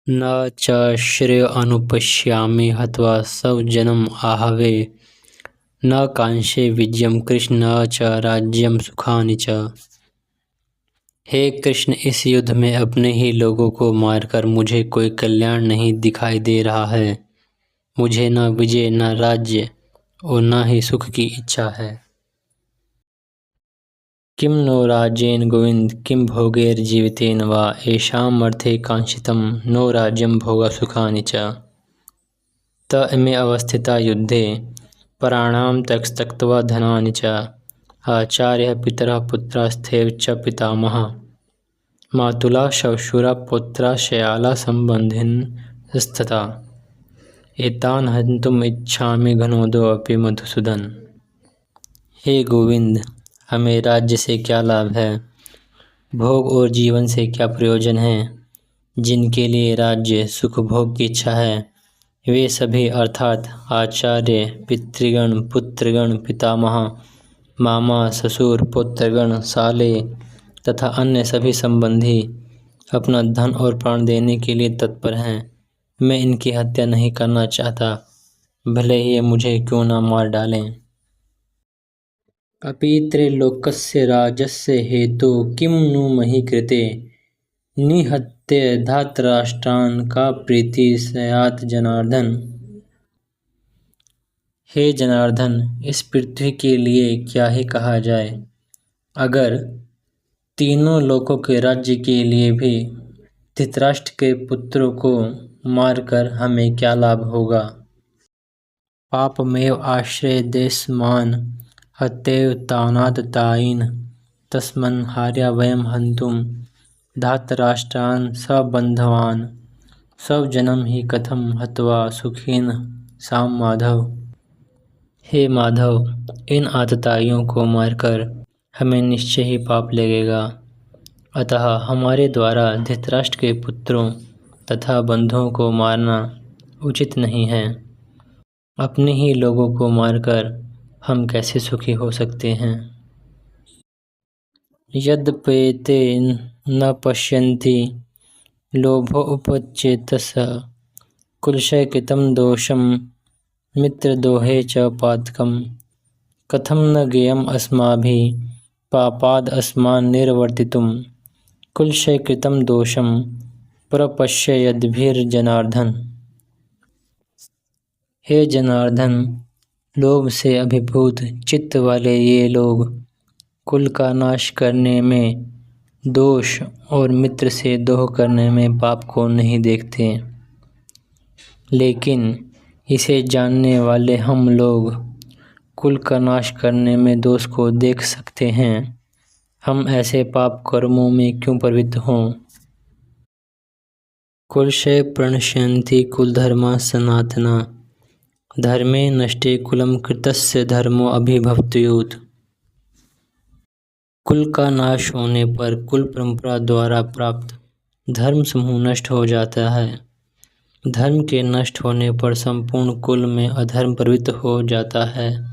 न च श्रेय अनुपश्यामि हत्वा स्वजनम् आहवे। न कांक्षे विजयम कृष्ण न च राज्यम सुखानि च। हे कृष्ण, इस युद्ध में अपने ही लोगों को मारकर मुझे कोई कल्याण नहीं दिखाई दे रहा है। मुझे न विजय, न राज्य और न ही सुख की इच्छा है। किम नो राज्येन गोविंद किम भोगैर्जीवितेन वा येषाम् अर्थे कांक्षितं नो राज्यं भोगसुखानि च। त इमे अवस्थिता युद्धे पराणां त्यक्त्वा धनानि च आचार्यः पितरः पुत्रास्तेव च पितामहः मातुला श्वशुरा पौत्रा श्याला सम्बन्धिनस्तथा एतान् हन्तुम् इच्छामि घ्नोदो अपि मधुसूदन। हे गोविंद, हमें राज्य से क्या लाभ है, भोग और जीवन से क्या प्रयोजन है। जिनके लिए राज्य सुख भोग की इच्छा है वे सभी अर्थात आचार्य, पितृगण, पुत्रगण, पितामह, मामा, ससुर, पुत्रगण, साले तथा अन्य सभी संबंधी अपना धन और प्राण देने के लिए तत्पर हैं। मैं इनकी हत्या नहीं करना चाहता, भले ही ये मुझे क्यों न मार डालें। अपि त्रैलोक्यस्य राज्यस्य हेतु किं नु मही कृते निहत्य धातराष्ट्रान् का प्रीति स्यात् जनार्दन। हे जनार्दन, इस पृथ्वी के लिए क्या ही कहा जाए। अगर तीनों लोकों के राज्य के लिए भी धृतराष्ट्र के पुत्रों को मारकर हमें क्या लाभ होगा। पापमेव आश्रय देशमान हत्यैव तानाततायिन तस्मन् हार्या वयं हन्तुं धातराष्ट्रान् सबन्धवान् स्वजनं हि कथं हत्वा सुखेन साम माधव। हे माधव, इन आतताइयों को मारकर हमें निश्चय ही पाप लगेगा। अतः हमारे द्वारा धृतराष्ट्र के पुत्रों तथा बंधुओं को मारना उचित नहीं है। अपने ही लोगों को मारकर हम कैसे सुखी हो सकते हैं। यद्यपेते न पश्यन्ति लोभोपचेतसः कुलक्षयकृतं दोषं मित्रद्रोहे च पातकम् कथं न ज्ञेयम् अस्माभिः पापाद् अस्मान् निर्वर्तितुं कुलक्षयकृतं दोषं प्रपश्यद्भिर्जनार्दन। हे जनार्दन, लोभ से अभिभूत चित्त वाले ये लोग कुल का नाश करने में दोष और मित्र से द्रोह करने में पाप को नहीं देखते, लेकिन इसे जानने वाले हम लोग कुल का नाश करने में दोष को देख सकते हैं। हम ऐसे पाप कर्मों में क्यों प्रवृत्त हों। कुलक्षय प्रणश्यन्ति कुलधर्मा सनातना धर्मे नष्टे कुलं कृतस्य धर्मो अभिभवत्युत। कुल का नाश होने पर कुल परंपरा द्वारा प्राप्त धर्म समूह नष्ट हो जाता है। धर्म के नष्ट होने पर संपूर्ण कुल में अधर्म प्रवृत्त हो जाता है।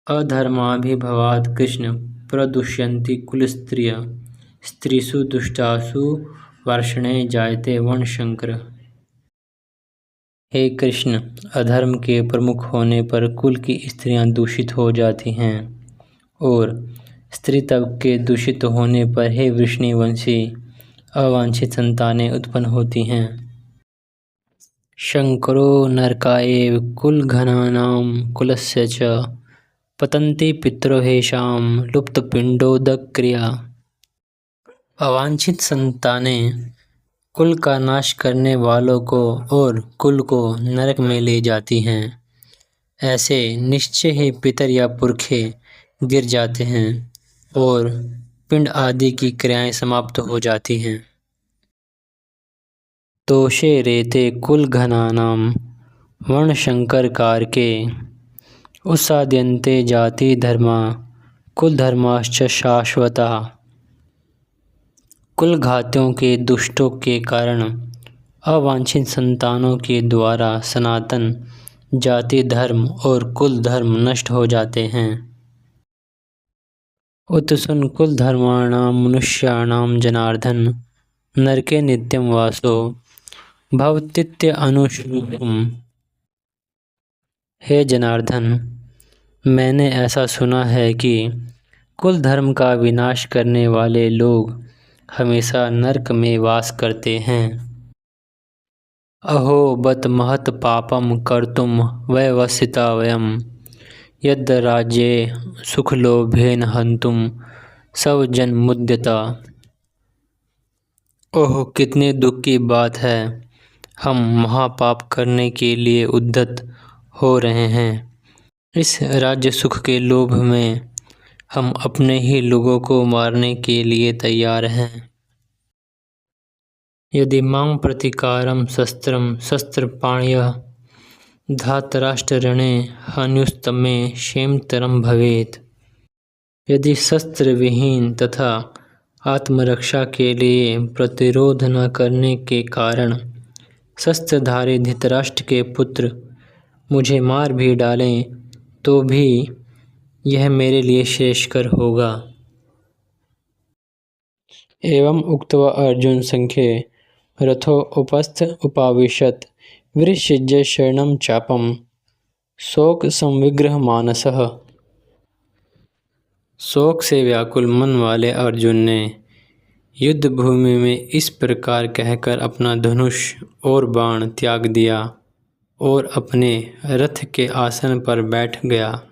अधर्माभिभवात् कृष्ण प्रदुष्यन्ति कुलस्त्रियः स्त्रीषु दुष्टासु वर्षणे जायते वर्णशंकर। हे कृष्ण, अधर्म के प्रमुख होने पर कुल की स्त्रियां दूषित हो जाती हैं और स्त्री तब के दूषित होने पर हे वृष्णिवंशी अवांछित संतानें उत्पन्न होती हैं। शंकरो नरकायैव कुलघ्नानां कुलस्य च पतन्ति पितरो हेषां लुप्तपिंडोदक्रिया। अवांछित संतानें कुल का नाश करने वालों को और कुल को नरक में ले जाती हैं। ऐसे निश्चय ही पितर या पुरखे गिर जाते हैं और पिंड आदि की क्रियाएं समाप्त हो जाती हैं। तोषे रेते कुल घनानाम वर्णशंकर कारके उत्साद्यन्ते जाति धर्मा कुल धर्माश्च शाश्वता। कुल घातियों के दुष्टों के कारण अवांछित संतानों के द्वारा सनातन जाति धर्म और कुल धर्म नष्ट हो जाते हैं। उत्सुन कुल धर्माणां मनुष्याणां जनार्दन नरके नित्यं वासो भवतीत्य अनुश्रूतम्। हे जनार्दन, मैंने ऐसा सुना है कि कुल धर्म का विनाश करने वाले लोग हमेशा नरक में वास करते हैं। अहो बत महत पापम कर्तुम वयवसिता वयम, यद् राज्ये सुखलोभेन हन्तुम स्वजनमुद्यता। ओह कितने दुख की बात है, हम महापाप करने के लिए उद्यत हो रहे हैं। इस राज्य सुख के लोभ में हम अपने ही लोगों को मारने के लिए तैयार हैं। यदि मां प्रतिकारं शस्त्रं शस्त्रपाणयः, धातराष्ट्ररणे हन्युस्तमे क्षेमतरं भवेत्। यदि शस्त्र विहीन तथा आत्मरक्षा के लिए प्रतिरोध न करने के कारण शस्त्रधारी धृतराष्ट्र के पुत्र मुझे मार भी डालें तो भी यह मेरे लिए श्रेयस्कर होगा। एवं उक्त्वा अर्जुन संख्ये रथो उपस्थ उपाविशत् विसृज्य शरणं चापं शोक संविग्रह मानसः। शोक से व्याकुल मन वाले अर्जुन ने युद्ध भूमि में इस प्रकार कहकर अपना धनुष और बाण त्याग दिया और अपने रथ के आसन पर बैठ गया।